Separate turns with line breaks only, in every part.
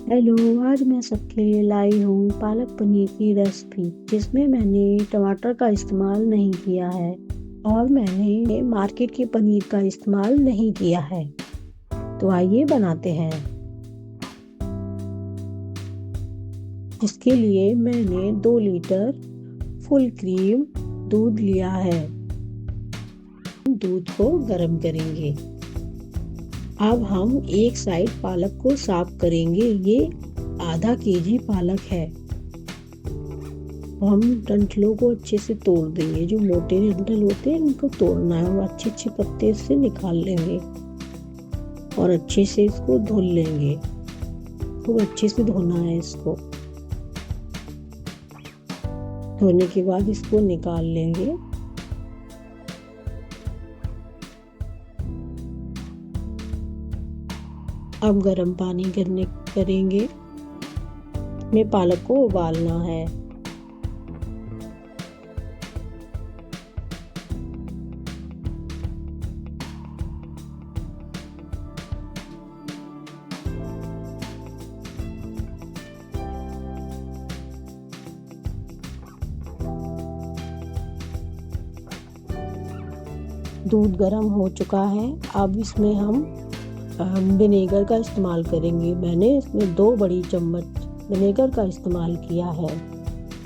Hello. आज मैं सबके लिए लाई हूँ पालक पनीर की रेसिपी, जिसमें मैंने टमाटर का इस्तेमाल नहीं किया है और मैंने मार्केट के पनीर का इस्तेमाल नहीं किया है। तो आइए बनाते हैं। इसके लिए मैंने 2 लीटर फुल क्रीम दूध लिया है। दूध को गर्म करेंगे। अब हम एक साइड पालक को साफ करेंगे। ये आधा केजी पालक है। हम डंठलों को अच्छे से तोड़ देंगे। जो मोटे डंठल होते हैं उनको तोड़ना है और अच्छे अच्छे पत्ते से निकाल लेंगे और अच्छे से इसको धुल लेंगे। खूब अच्छे से धोना है इसको। धोने के बाद इसको निकाल लेंगे। अब गर्म पानी करेंगे। में पालक को उबालना है। दूध गर्म हो चुका है। अब इसमें हम विनेगर का इस्तेमाल करेंगे। मैंने इसमें 2 बड़ी चम्मच विनेगर का इस्तेमाल किया है।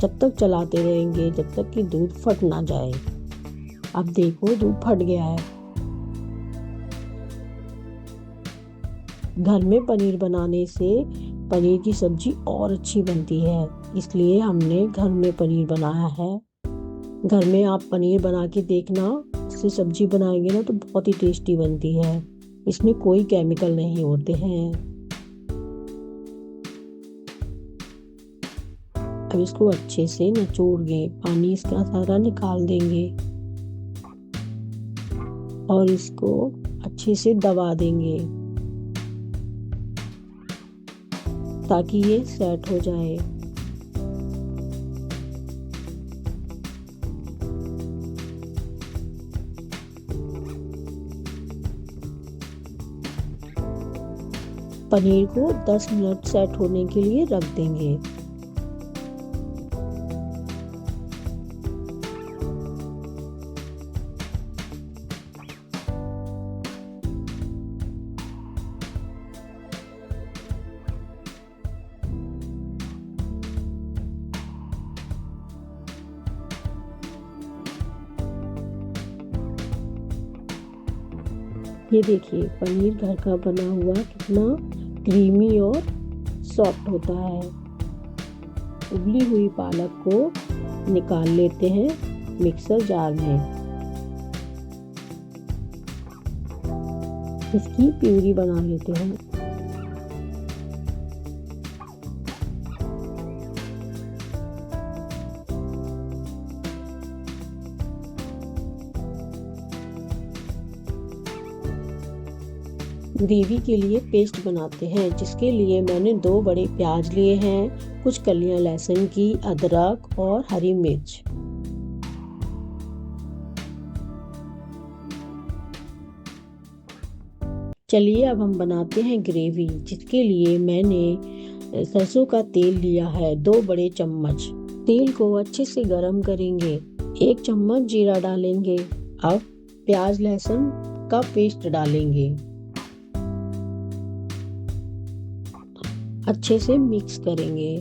जब तक चलाते रहेंगे जब तक कि दूध फट ना जाए। अब देखो दूध फट गया है। घर में पनीर बनाने से पनीर की सब्जी और अच्छी बनती है, इसलिए हमने घर में पनीर बनाया है। घर में आप पनीर बना के देखना, इससे सब्जी बनाएंगे ना तो बहुत ही टेस्टी बनती है। इसमें कोई केमिकल नहीं होते हैं। अब इसको अच्छे से निचोड़ेंगे। पानी इसका सारा निकाल देंगे और इसको अच्छे से दबा देंगे ताकि ये सेट हो जाए। पनीर को 10 मिनट सेट होने के लिए रख देंगे। ये देखिए पनीर घर का बना हुआ कितना क्रीमी और सॉफ्ट होता है। उबली हुई पालक को निकाल लेते हैं मिक्सर जार में। इसकी प्यूरी बना लेते हैं। ग्रेवी के लिए पेस्ट बनाते हैं, जिसके लिए मैंने 2 बड़े प्याज लिए हैं, कुछ कलियां लहसुन की, अदरक और हरी मिर्च। चलिए अब हम बनाते हैं ग्रेवी, जिसके लिए मैंने सरसों का तेल लिया है 2 बड़े चम्मच। तेल को अच्छे से गरम करेंगे। 1 चम्मच जीरा डालेंगे। अब प्याज लहसुन का पेस्ट डालेंगे। अच्छे से मिक्स करेंगे।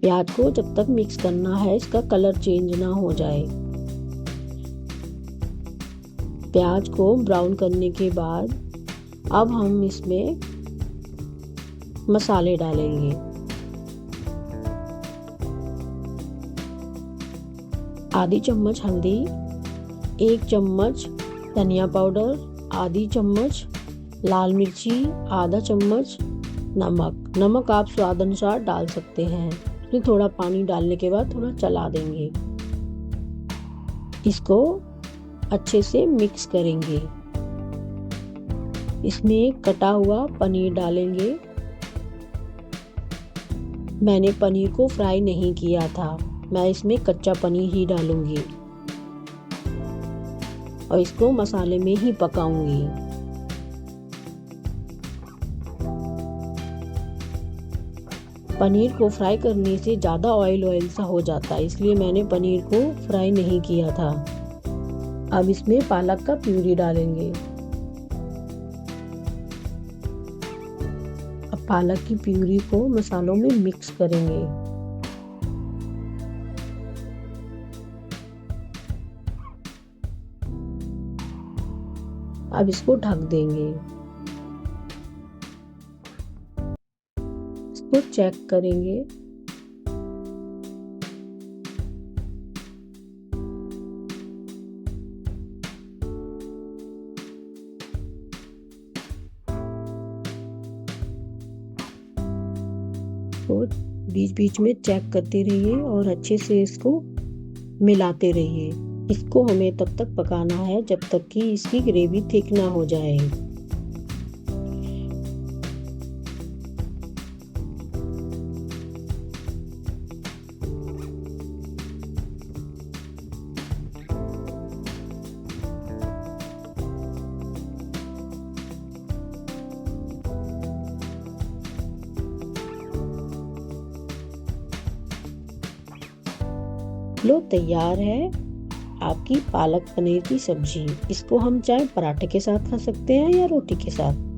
प्याज को जब तक मिक्स करना है इसका कलर चेंज ना हो जाए। प्याज को ब्राउन करने के बाद अब हम इसमें मसाले डालेंगे। आधी चम्मच हल्दी, 1 चम्मच धनिया पाउडर, आधी चम्मच लाल मिर्ची, आधा चम्मच नमक आप स्वाद अनुसार डाल सकते हैं। फिर थोड़ा पानी डालने के बाद थोड़ा चला देंगे। इसको अच्छे से मिक्स करेंगे। इसमें कटा हुआ पनीर डालेंगे। मैंने पनीर को फ्राई नहीं किया था, मैं इसमें कच्चा पनीर ही डालूंगी और इसको मसाले में ही पकाऊंगी। पनीर को फ्राई करने से ज़्यादा ऑयल सा हो जाता है, इसलिए मैंने पनीर को फ्राई नहीं किया था। अब इसमें पालक का प्यूरी डालेंगे। अब पालक की प्यूरी को मसालों में मिक्स करेंगे। अब इसको ढक देंगे। इसको चेक करेंगे। तो बीच बीच में चेक करते रहिए और अच्छे से इसको मिलाते रहिए। इसको हमें तब तक पकाना है जब तक कि इसकी ग्रेवी थिक ना हो जाए। लो, तैयार है आपकी पालक पनीर की सब्जी। इसको हम चाहे पराठे के साथ खा सकते हैं या रोटी के साथ।